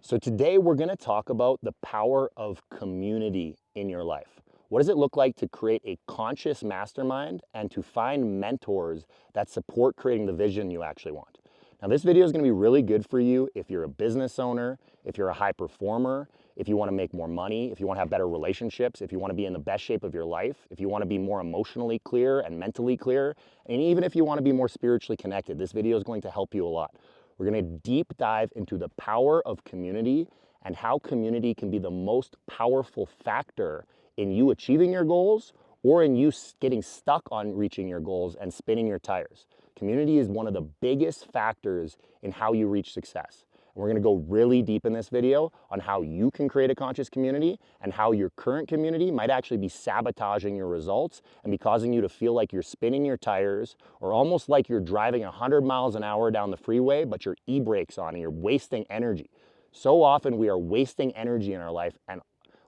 So today we're going to talk about the power of community in your life. What does it look like to create a conscious mastermind and to find mentors that support creating the vision you actually want? Now this video is going to be really good for you if you're a business owner, if you're a high performer, if you want to make more money, if you want to have better relationships, if you want to be in the best shape of your life, if you want to be more emotionally clear and mentally clear, and even if you want to be more spiritually connected. This video is going to help you a lot. We're going to deep dive into the power of community and how community can be the most powerful factor in you achieving your goals or in you getting stuck on reaching your goals and spinning your tires. Community is one of the biggest factors in how you reach success. And we're going to go really deep in this video on how you can create a conscious community and how your current community might actually be sabotaging your results and be causing you to feel like you're spinning your tires or almost like you're driving 100 miles an hour down the freeway, but your e-brake's on and you're wasting energy. So often we are wasting energy in our life, and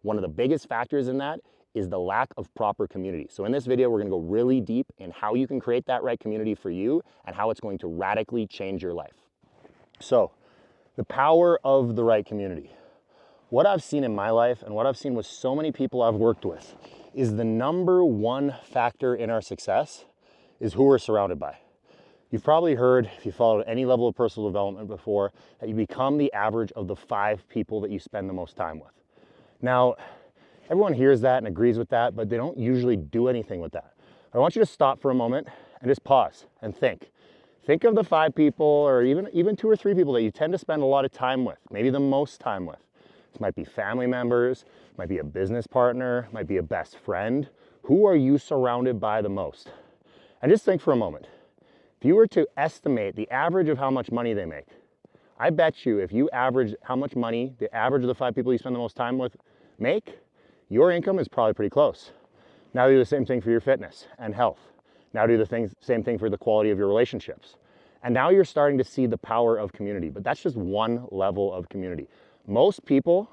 one of the biggest factors in that is the lack of proper community. So in this video, we're going to go really deep in how you can create that right community for you and how it's going to radically change your life. So the power of the right community. What I've seen in my life and what I've seen with so many people I've worked with is the number one factor in our success is who we're surrounded by. You've probably heard, if you followed any level of personal development before, that you become the average of the 5 people that you spend the most time with. Now, everyone hears that and agrees with that, but they don't usually do anything with that. I want you to stop for a moment and just pause and think. Think of the 5 people or even 2 or 3 people that you tend to spend a lot of time with, maybe the most time with. This might be family members, might be a business partner, might be a best friend. Who are you surrounded by the most? And just think for a moment. If you were to estimate the average of how much money they make, I bet you if you average how much money the average of the 5 people you spend the most time with make, your income is probably pretty close. Now do the same thing for your fitness and health. Now do the same thing for the quality of your relationships. And now you're starting to see the power of community, but that's just one level of community. Most people,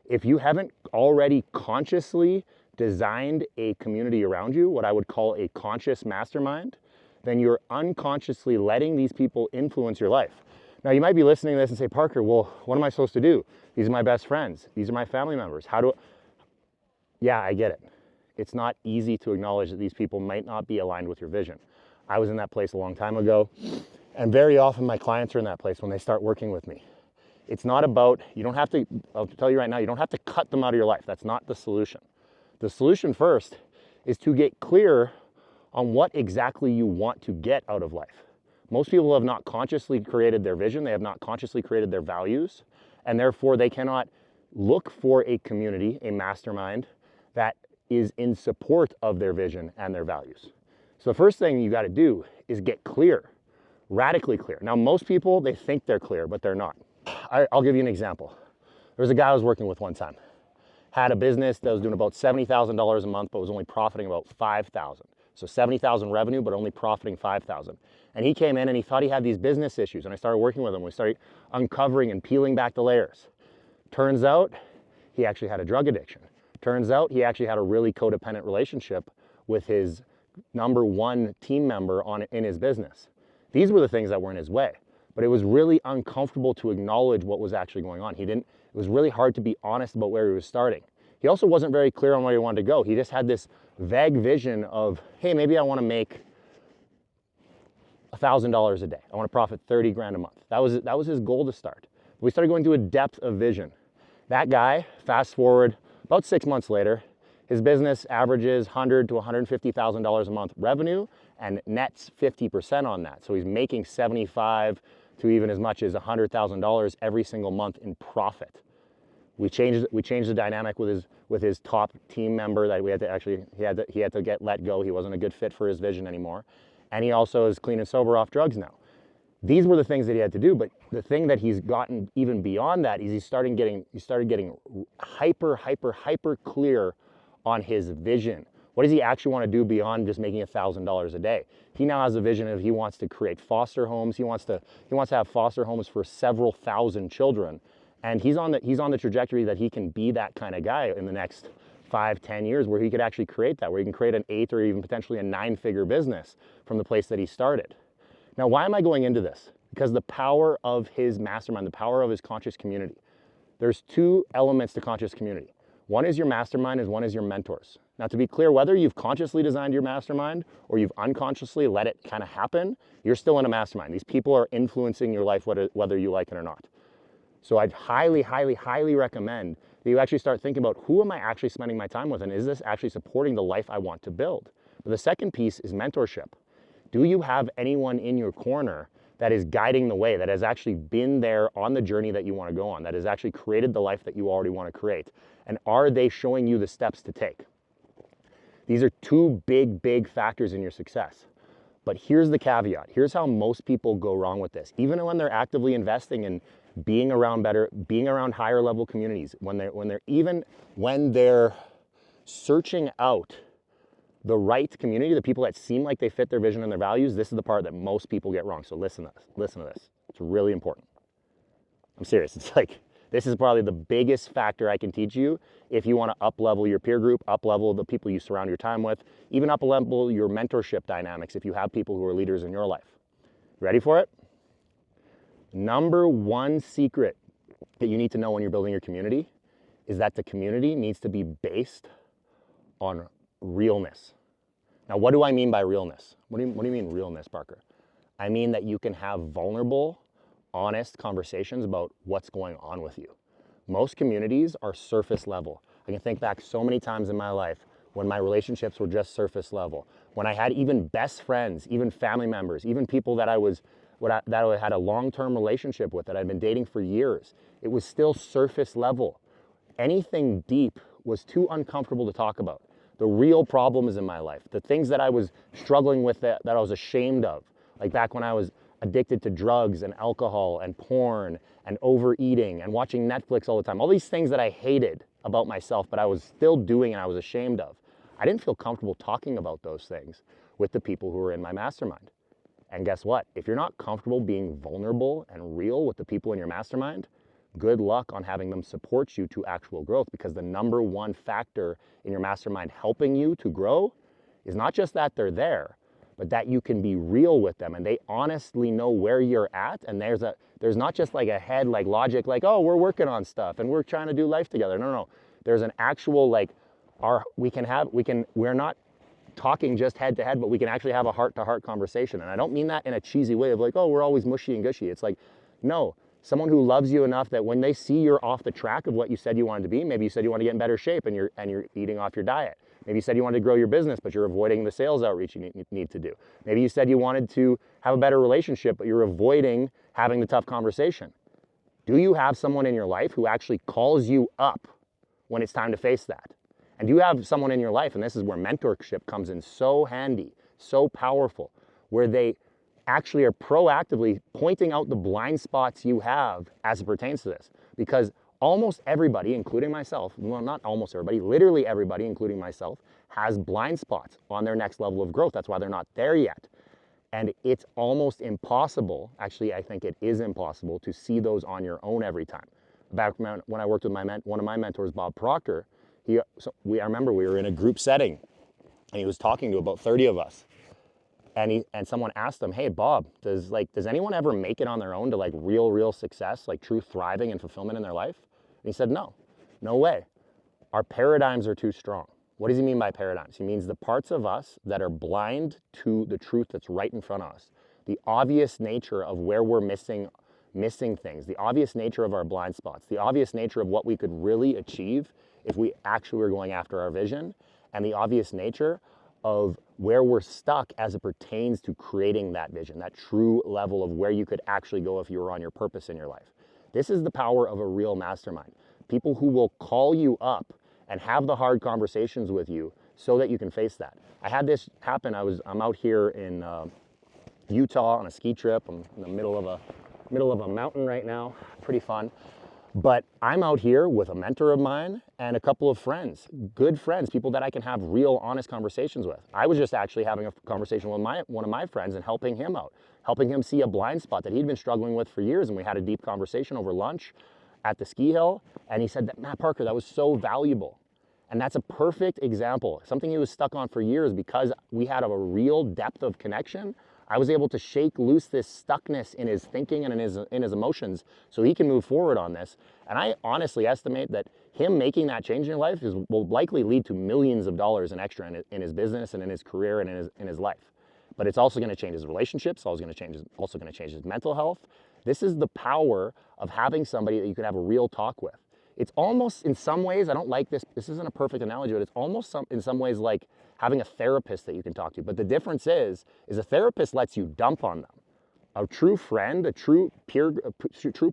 if you haven't already consciously designed a community around you, what I would call a conscious mastermind, then you're unconsciously letting these people influence your life. Now you might be listening to this and say, Parker, well, what am I supposed to do? These are my best friends. These are my family members. Yeah, I get it. It's not easy to acknowledge that these people might not be aligned with your vision. I was in that place a long time ago, and very often my clients are in that place when they start working with me. It's not about, I'll tell you right now, you don't have to cut them out of your life. That's not the solution. The solution first is to get clear on what exactly you want to get out of life. Most people have not consciously created their vision. They have not consciously created their values, and therefore they cannot look for a community, a mastermind that is in support of their vision and their values. So the first thing you got to do is get clear, radically clear. Now, most people, they think they're clear, but they're not. I'll give you an example. There was a guy I was working with one time, had a business that was doing about $70,000 a month, but was only profiting about $5,000. So 70,000 revenue, but only profiting 5,000. And he came in and he thought he had these business issues. And I started working with him. We started uncovering and peeling back the layers. Turns out he actually had a drug addiction. Turns out he actually had a really codependent relationship with his number 1 team member in his business. These were the things that were in his way, but it was really uncomfortable to acknowledge what was actually going on. It was really hard to be honest about where he was starting. He also wasn't very clear on where he wanted to go. He just had this vague vision of, hey, maybe I want to make $1,000 a day. I want to profit 30 grand a month. That was his goal to start. We started going to a depth of vision. That guy, fast forward about 6 months later, his business averages $100,000 to $150,000 a month revenue and nets 50% on that. So he's making $75,000 to even as much as $100,000 every single month in profit. We changed the dynamic with his top team member that he had to get let go. He wasn't a good fit for his vision anymore. And he also is clean and sober off drugs now. These were the things that he had to do, but the thing that he's gotten even beyond that is he started getting hyper clear on his vision. What does he actually want to do beyond just making $1,000 a day? He now has a vision of he wants to create foster homes. He wants to have foster homes for several thousand children. And he's on the trajectory that he can be that kind of guy in the next 5-10 years, where he could actually create that, where he can create an 8 or even potentially a 9-figure business from the place that he started. Now, why am I going into this? Because the power of his mastermind, the power of his conscious community. There's two elements to conscious community. One is your mastermind and one is your mentors. Now, to be clear, whether you've consciously designed your mastermind or you've unconsciously let it kind of happen, you're still in a mastermind. These people are influencing your life whether you like it or not. So I'd highly, highly, highly recommend that you actually start thinking about, who am I actually spending my time with, and is this actually supporting the life I want to build? But the second piece is mentorship. Do you have anyone in your corner that is guiding the way, that has actually been there on the journey that you want to go on, that has actually created the life that you already want to create? And are they showing you the steps to take? These are two big, big factors in your success. But here's the caveat. Here's how most people go wrong with this. Even when they're actively investing in being around higher level communities, when they're searching out the right community, the people that seem like they fit their vision and their values, this is the part that most people get wrong. So listen to this. It's really important. I'm serious. It's like, this is probably the biggest factor I can teach you if you want to up-level your peer group, up-level the people you surround your time with, even up-level your mentorship dynamics if you have people who are leaders in your life. Ready for it? Number one secret that you need to know when you're building your community is that the community needs to be based on realness. Now, what do I mean by realness? What do you mean realness, Parker? I mean that you can have vulnerable, honest conversations about what's going on with you. Most communities are surface level. I can think back so many times in my life when my relationships were just surface level, when I had even best friends, even family members, even people that I had a long-term relationship with, that I'd been dating for years. It was still surface level. Anything deep was too uncomfortable to talk about. The real problems in my life, the things that I was struggling with that I was ashamed of, like back when I was addicted to drugs and alcohol and porn and overeating and watching Netflix all the time, all these things that I hated about myself, but I was still doing and I was ashamed of. I didn't feel comfortable talking about those things with the people who were in my mastermind. And guess what? If you're not comfortable being vulnerable and real with the people in your mastermind, good luck on having them support you to actual growth, because the number one factor in your mastermind helping you to grow is not just that they're there, but that you can be real with them and they honestly know where you're at. And there's not just like a head, like logic, like, oh, we're working on stuff and we're trying to do life together. No. There's an actual, like, we're not talking just head to head, but we can actually have a heart-to-heart conversation. And I don't mean that in a cheesy way of like, oh, we're always mushy and gushy. It's like, no, someone who loves you enough that when they see you're off the track of what you said you wanted to be, maybe you said you want to get in better shape and you're eating off your diet. Maybe you said you wanted to grow your business, but you're avoiding the sales outreach you need to do. Maybe you said you wanted to have a better relationship, but you're avoiding having the tough conversation. Do you have someone in your life who actually calls you up when it's time to face that? And do you have someone in your life, and this is where mentorship comes in so handy, so powerful, where they actually are proactively pointing out the blind spots you have as it pertains to this? Because almost everybody, including myself, well, not almost everybody, literally everybody, including myself, has blind spots on their next level of growth. That's why they're not there yet. And it's almost impossible, actually I think it is impossible, to see those on your own every time. Back when I worked with one of my mentors, Bob Proctor, I remember we were in a group setting and he was talking to about 30 of us. And someone asked him, hey, Bob, does anyone ever make it on their own to like real success, like true thriving and fulfillment in their life? And he said, no way. Our paradigms are too strong. What does he mean by paradigms? He means the parts of us that are blind to the truth that's right in front of us. The obvious nature of where we're missing things, the obvious nature of our blind spots, the obvious nature of what we could really achieve if we actually were going after our vision, and the obvious nature of where we're stuck as it pertains to creating that vision, that true level of where you could actually go if you were on your purpose in your life. This is the power of a real mastermind. People who will call you up and have the hard conversations with you so that you can face that. I had this happen. I'm out here in Utah on a ski trip. I'm in the middle of a mountain right now. Pretty fun. But I'm out here with a mentor of mine and a couple of friends, good friends, people that I can have real, honest conversations with. I was just actually having a conversation with one of my friends and helping him out, helping him see a blind spot that he'd been struggling with for years. And we had a deep conversation over lunch at the ski hill. And he said that, Matt Parker, that was so valuable. And that's a perfect example, something he was stuck on for years. Because we had a real depth of connection, I was able to shake loose this stuckness in his thinking and in his emotions so he can move forward on this. And I honestly estimate that him making that change in your life will likely lead to millions of dollars in extra in his business and in his career and in his life. But it's also going to change his relationships, also going to change his mental health. This is the power of having somebody that you can have a real talk with. It's almost, in some ways, I don't like this isn't a perfect analogy, but it's almost in some ways like having a therapist that you can talk to. But the difference is a therapist lets you dump on them. A true friend, a true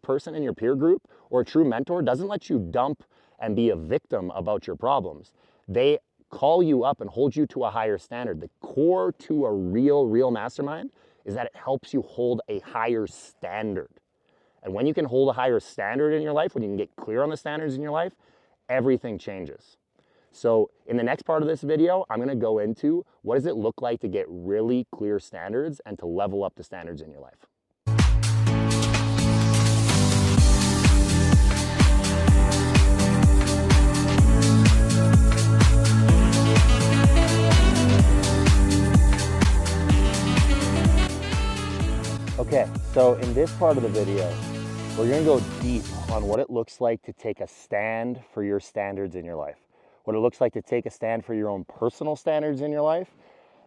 person in your peer group, or a true mentor doesn't let you dump and be a victim about your problems. They call you up and hold you to a higher standard. The core to a real mastermind is that it helps you hold a higher standard. And when you can hold a higher standard in your life, when you can get clear on the standards in your life, everything changes. So in the next part of this video, I'm gonna go into what does it look like to get really clear standards and to level up the standards in your life. Okay, so in this part of the video, we're gonna go deep on what it looks like to take a stand for your standards in your life, what it looks like to take a stand for your own personal standards in your life,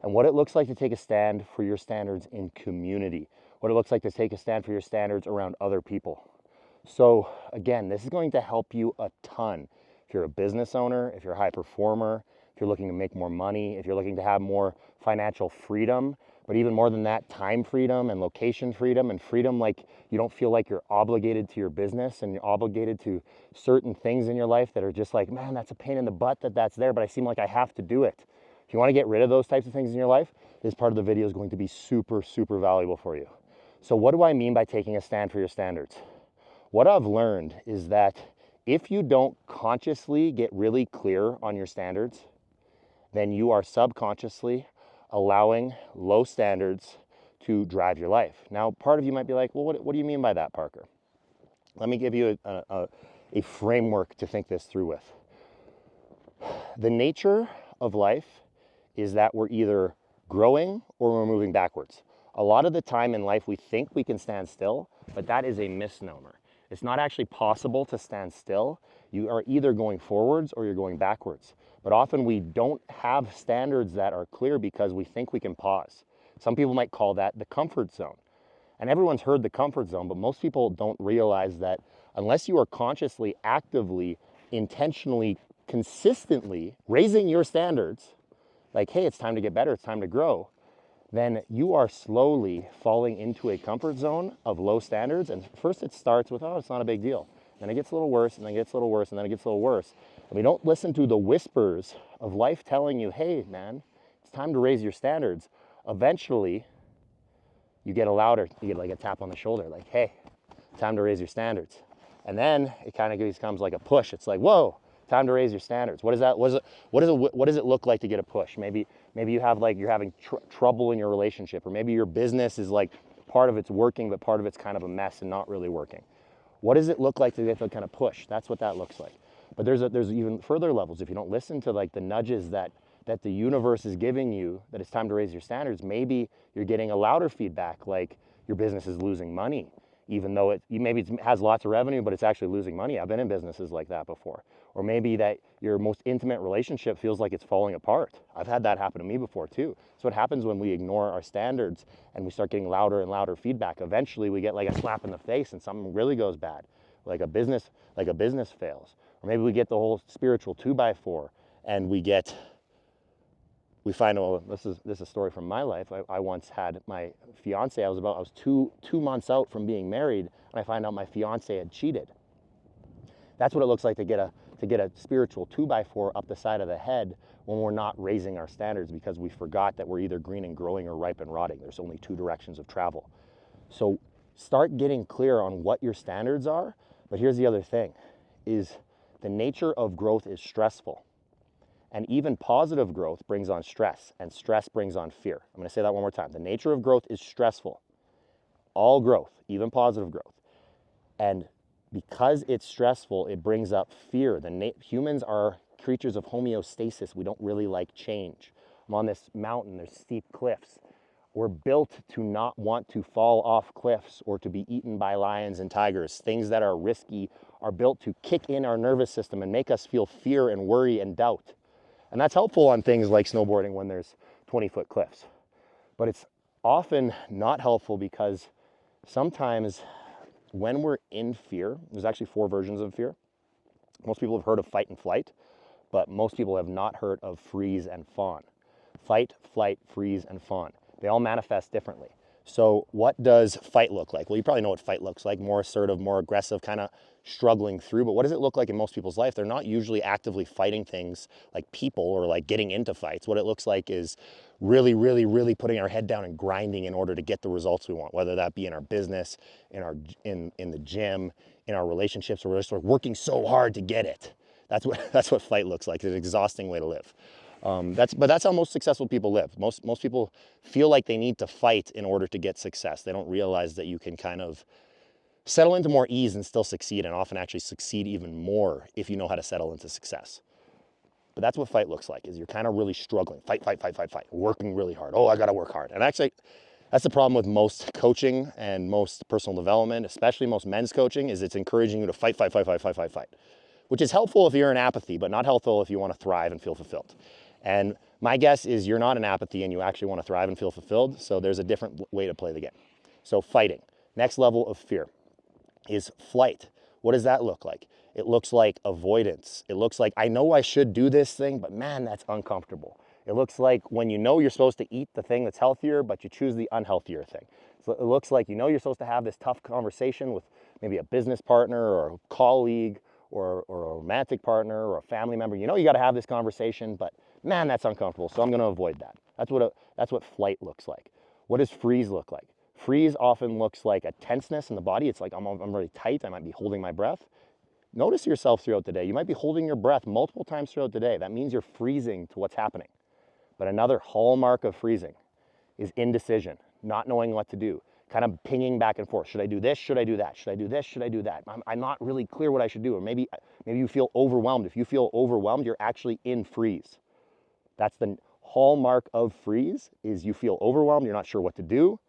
and what it looks like to take a stand for your standards in community, what it looks like to take a stand for your standards around other people. So again, this is going to help you a ton. If you're a business owner, if you're a high performer, if you're looking to make more money, if you're looking to have more financial freedom, but even more than that, time freedom and location freedom, and freedom like you don't feel like you're obligated to your business and you're obligated to certain things in your life that are just like, man, that's a pain in the butt that's there, but I seem like I have to do it. If you want to get rid of those types of things in your life, this part of the video is going to be super valuable for you. So what do I mean by taking a stand for your standards? What I've learned is that if you don't consciously get really clear on your standards, then you are subconsciously allowing low standards to drive your life. Now, part of you might be like, well, what do you mean by that, Parker? Let me give you a framework to think this through with. The nature of life is that we're either growing or we're moving backwards. A lot of the time in life, we think we can stand still, but that is a misnomer. It's not actually possible to stand still. You are either going forwards or you're going backwards. But often we don't have standards that are clear because we think we can pause. Some people might call that the comfort zone. And everyone's heard the comfort zone, but most people don't realize that unless you are consciously, actively, intentionally, consistently raising your standards, like, hey, it's time to get better, it's time to grow, then you are slowly falling into a comfort zone of low standards. And first it starts with, oh, it's not a big deal. Then it gets a little worse, and then it gets a little worse, and then it gets a little worse. And we don't listen to the whispers of life telling you, hey, man, it's time to raise your standards. Eventually, you get like a tap on the shoulder, like, hey, time to raise your standards. And then it kind of becomes like a push. It's like, whoa, time to raise your standards. What does it look like to get a push? Maybe you have you're having trouble in your relationship, or maybe your business is like part of it's working, but part of it's kind of a mess and not really working. What does it look like to get the kind of push? That's what that looks like. But there's even further levels. If you don't listen to like the nudges that the universe is giving you, that it's time to raise your standards, maybe you're getting a louder feedback, like your business is losing money, even though it has lots of revenue, but it's actually losing money. I've been in businesses like that before. Or maybe that your most intimate relationship feels like it's falling apart. I've had that happen to me before too. So what happens when we ignore our standards and we start getting louder and louder feedback? Eventually we get like a slap in the face and something really goes bad, like a business fails. Or maybe we get the whole spiritual 2x4 and we find, oh, this is a story from my life. I once had my fiance, I was two months out from being married, and I find out my fiance had cheated. That's what it looks like to get a spiritual 2x4 up the side of the head when we're not raising our standards because we forgot that we're either green and growing or ripe and rotting. There's only two directions of travel. So start getting clear on what your standards are. But here's the other thing, is the nature of growth is stressful. And even positive growth brings on stress, and stress brings on fear. I'm going to say that one more time. The nature of growth is stressful. All growth, even positive growth. And because it's stressful, it brings up fear. Humans are creatures of homeostasis. We don't really like change. I'm on this mountain, there's steep cliffs. We're built to not want to fall off cliffs or to be eaten by lions and tigers. Things that are risky are built to kick in our nervous system and make us feel fear and worry and doubt. And that's helpful on things like snowboarding when there's 20-foot cliffs. But it's often not helpful because sometimes when we're in fear, there's actually 4 versions of fear. Most people have heard of fight and flight, but most people have not heard of freeze and fawn. Fight, flight, freeze, and fawn. They all manifest differently. So what does fight look like? Well, you probably know what fight looks like, more assertive, more aggressive, kind of struggling through. But what does it look like in most people's life? They're not usually actively fighting things like people or like getting into fights. What it looks like is really, really, really putting our head down and grinding in order to get the results we want, whether that be in our business, in the gym, in our relationships, or we're just working so hard to get it. That's what fight looks like. It's an exhausting way to live. But that's how most successful people live. Most people feel like they need to fight in order to get success. They don't realize that you can kind of settle into more ease and still succeed, and often actually succeed even more if you know how to settle into success. But that's what fight looks like, is you're kind of really struggling. Fight, working really hard. Oh, I got to work hard. And actually, that's the problem with most coaching and most personal development, especially most men's coaching, is it's encouraging you to fight. Which is helpful if you're in apathy, but not helpful if you want to thrive and feel fulfilled. And my guess is you're not in apathy and you actually want to thrive and feel fulfilled, so there's a different way to play the game. So fighting, next level of fear is flight. What does that look like? It looks like avoidance. It looks like, I know I should do this thing, but man, that's uncomfortable. It looks like when you know you're supposed to eat the thing that's healthier, but you choose the unhealthier thing. So it looks like you know you're supposed to have this tough conversation with maybe a business partner or a colleague or a romantic partner or a family member. You know you got to have this conversation, but man, that's uncomfortable, so I'm going to avoid that. That's what flight looks like. What does freeze look like? Freeze often looks like a tenseness in the body. It's like I'm really tight. I might be holding my breath. Notice yourself throughout the day. You might be holding your breath multiple times throughout the day. That means you're freezing to what's happening. But another hallmark of freezing is indecision, not knowing what to do, kind of pinging back and forth. Should I do this? Should I do that? Should I do this? Should I do that? I'm not really clear what I should do. Or maybe you feel overwhelmed. If you feel overwhelmed, you're actually in freeze. That's the hallmark of freeze, is you feel overwhelmed, you're not sure what to do.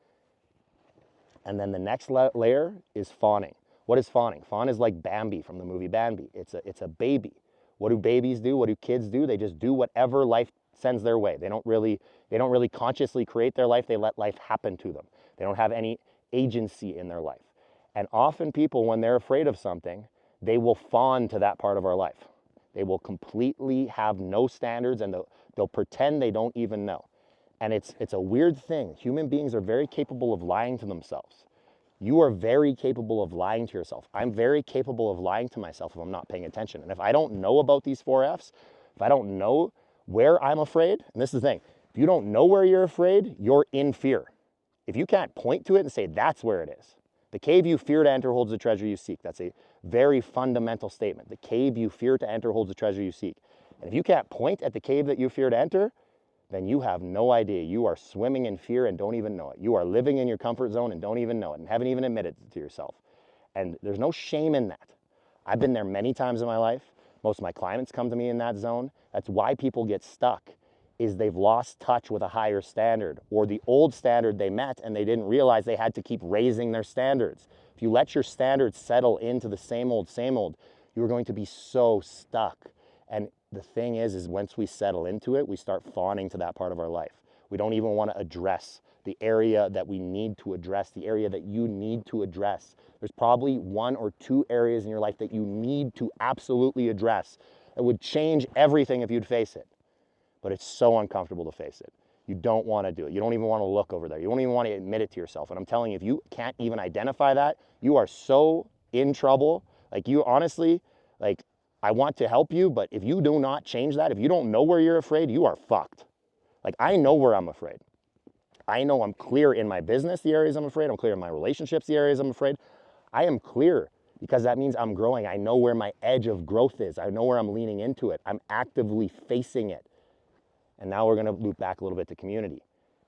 And then the next layer is fawning. What is fawning? Fawn is like Bambi from the movie Bambi. It's a baby. What do babies do? What do kids do? They just do whatever life sends their way. They don't really consciously create their life. They let life happen to them. They don't have any agency in their life. And often people, when they're afraid of something, they will fawn to that part of our life. They will completely have no standards, and they'll pretend they don't even know. And it's a weird thing. Human beings are very capable of lying to themselves. You are very capable of lying to yourself. I'm very capable of lying to myself if I'm not paying attention. And if I don't know about these 4 F's, if I don't know where I'm afraid, and this is the thing, if you don't know where you're afraid, you're in fear. If you can't point to it and say, that's where it is. The cave you fear to enter holds the treasure you seek. That's a very fundamental statement. The cave you fear to enter holds the treasure you seek. And if you can't point at the cave that you fear to enter, then you have no idea. You are swimming in fear and don't even know it. You are living in your comfort zone and don't even know it and haven't even admitted it to yourself. And there's no shame in that. I've been there many times in my life. Most of my clients come to me in that zone. That's why people get stuck, is they've lost touch with a higher standard, or the old standard they met and they didn't realize they had to keep raising their standards. If you let your standards settle into the same old, you're going to be so stuck. And the thing is once we settle into it, we start fawning to that part of our life. We don't even want to address the area that we need to address, the area that you need to address. There's probably 1 or 2 areas in your life that you need to absolutely address. It would change everything if you'd face it. But it's so uncomfortable to face it. You don't want to do it. You don't even want to look over there. You don't even want to admit it to yourself. And I'm telling you, if you can't even identify that, you are so in trouble. Like, you honestly, like, I want to help you, but if you do not change that, if you don't know where you're afraid, you are fucked. Like, I know where I'm afraid. I know I'm clear in my business, the areas I'm afraid. I'm clear in my relationships, the areas I'm afraid. I am clear because that means I'm growing. I know where my edge of growth is. I know where I'm leaning into it. I'm actively facing it. And now we're going to loop back a little bit to community.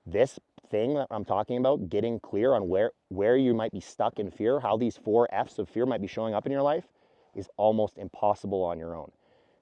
This thing that I'm talking about, getting clear on where you might be stuck in fear, how these 4 F's of fear might be showing up in your life, is almost impossible on your own.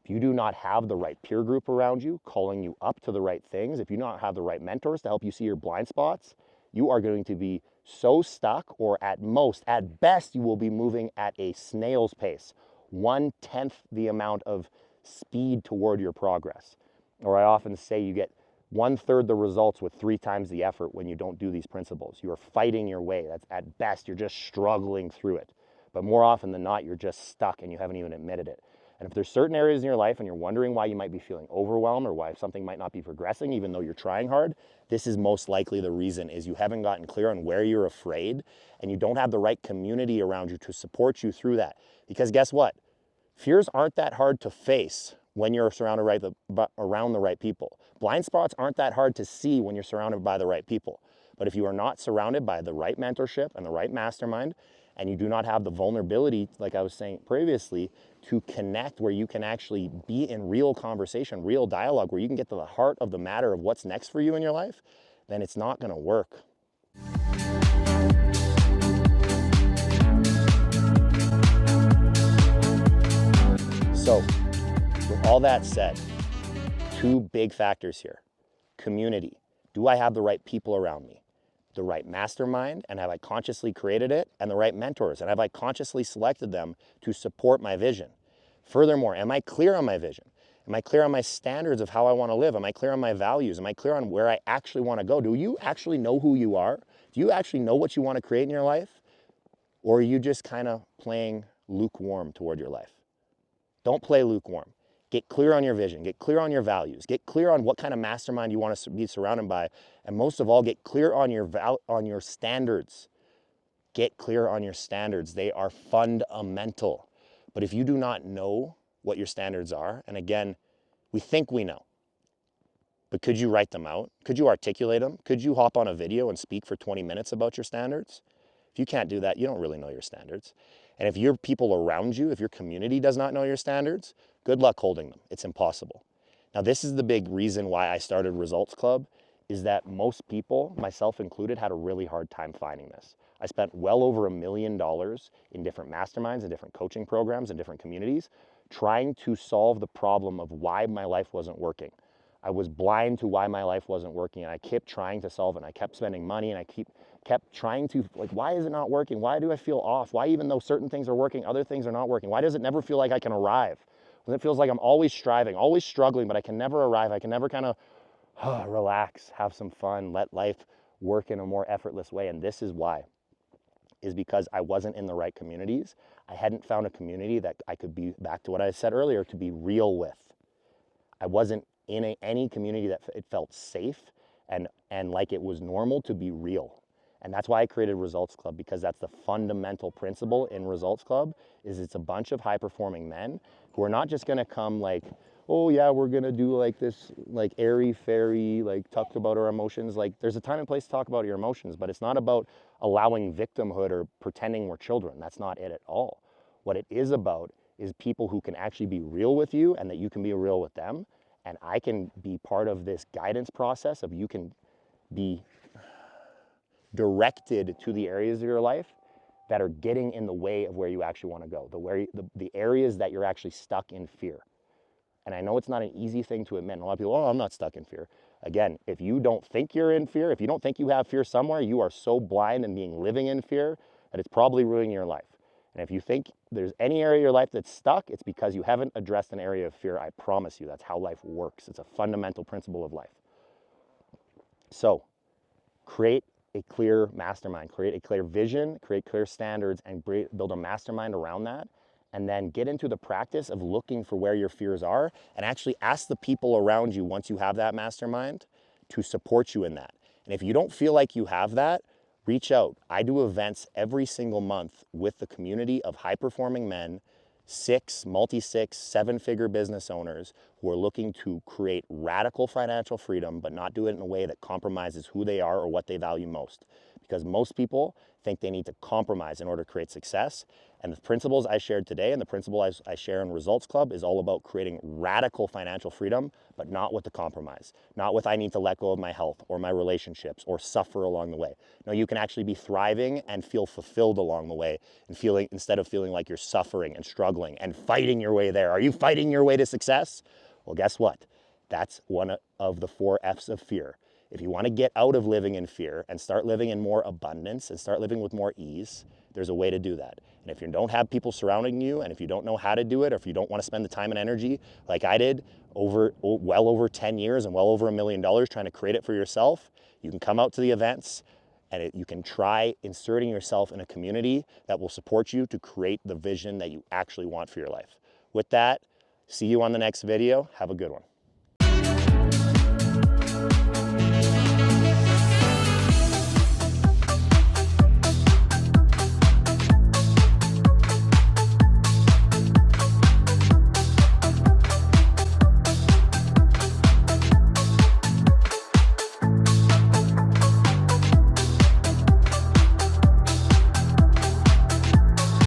If you do not have the right peer group around you, calling you up to the right things, if you do not have the right mentors to help you see your blind spots, you are going to be so stuck, or at most, at best, you will be moving at a snail's pace, 1/10 the amount of speed toward your progress. Or I often say you get 1/3 the results with 3 times the effort when you don't do these principles. You are fighting your way. That's at best, you're just struggling through it. But more often than not, you're just stuck and you haven't even admitted it. And if there's certain areas in your life and you're wondering why you might be feeling overwhelmed or why something might not be progressing, even though you're trying hard, this is most likely the reason is you haven't gotten clear on where you're afraid and you don't have the right community around you to support you through that. Because guess what? Fears aren't that hard to face when you're surrounded around the right people. Blind spots aren't that hard to see when you're surrounded by the right people. But if you are not surrounded by the right mentorship and the right mastermind, and you do not have the vulnerability, like I was saying previously, to connect where you can actually be in real conversation, real dialogue, where you can get to the heart of the matter of what's next for you in your life, then it's not gonna work. So, with all that said, 2 big factors here. Community. Do I have the right people around me? The right mastermind, and have I consciously created it? And the right mentors, and have I consciously selected them to support my vision? Furthermore, am I clear on my vision? Am I clear on my standards of how I want to live? Am I clear on my values? Am I clear on where I actually want to go? Do you actually know who you are? Do you actually know what you want to create in your life? Or are you just kind of playing lukewarm toward your life? Don't play lukewarm. Get clear on your vision, get clear on your values, get clear on what kind of mastermind you want to be surrounded by, and most of all, get clear on your standards. Get clear on your standards. They are fundamental. But if you do not know what your standards are, and again, we think we know, but could you write them out? Could you articulate them? Could you hop on a video and speak for 20 minutes about your standards? If you can't do that, you don't really know your standards. And if your people around you, if your community does not know your standards, good luck holding them. It's impossible. Now, this is the big reason why I started Results Club, is that most people, myself included, had a really hard time finding this. I spent well over $1 million in different masterminds and different coaching programs and different communities trying to solve the problem of why my life wasn't working. I was blind to why my life wasn't working, and I kept trying to solve it. And I kept spending money, and I kept trying to, like, why is it not working? Why do I feel off? Why, even though certain things are working, other things are not working? Why does it never feel like I can arrive? When it feels like I'm always striving, always struggling, but I can never arrive. I can never kind of relax, have some fun, let life work in a more effortless way. And this is why, is because I wasn't in the right communities. I hadn't found a community that I could be, back to what I said earlier, to be real with. I wasn't in any community that it felt safe and like it was normal to be real. And that's why I created Results Club, because that's the fundamental principle in Results Club, is it's a bunch of high-performing men who are not just gonna come like, oh yeah, we're gonna do like this, like airy-fairy, like talk about our emotions. Like, there's a time and place to talk about your emotions, but it's not about allowing victimhood or pretending we're children. That's not it at all. What it is about is people who can actually be real with you and that you can be real with them. And I can be part of this guidance process of you can be directed to the areas of your life that are getting in the way of where you actually want to go, the areas that you're actually stuck in fear. And I know it's not an easy thing to admit. And a lot of people, oh, I'm not stuck in fear. Again, if you don't think you're in fear, if you don't think you have fear somewhere, you are so blind and living in fear that it's probably ruining your life. And if you think there's any area of your life that's stuck, it's because you haven't addressed an area of fear. I promise you, that's how life works. It's a fundamental principle of life. So, create a clear mastermind, create a clear vision, create clear standards, and build a mastermind around that. And then get into the practice of looking for where your fears are and actually ask the people around you once you have that mastermind to support you in that. And if you don't feel like you have that, reach out. I do events every single month with the community of high-performing men, multi-six, seven-figure business owners who are looking to create radical financial freedom, but not do it in a way that compromises who they are or what they value most. Because most people think they need to compromise in order to create success. And the principles I shared today and the principle I share in Results Club is all about creating radical financial freedom, but not with the compromise. Not with I need to let go of my health or my relationships or suffer along the way. No, you can actually be thriving and feel fulfilled along the way, and instead of feeling like you're suffering and struggling and fighting your way there. Are you fighting your way to success? Well, guess what? That's one of the 4 F's of fear. If you want to get out of living in fear and start living in more abundance and start living with more ease, there's a way to do that. And if you don't have people surrounding you, and if you don't know how to do it, or if you don't want to spend the time and energy like I did well over 10 years and well over $1 million trying to create it for yourself, you can come out to the events and you can try inserting yourself in a community that will support you to create the vision that you actually want for your life. With that, see you on the next video. Have a good one.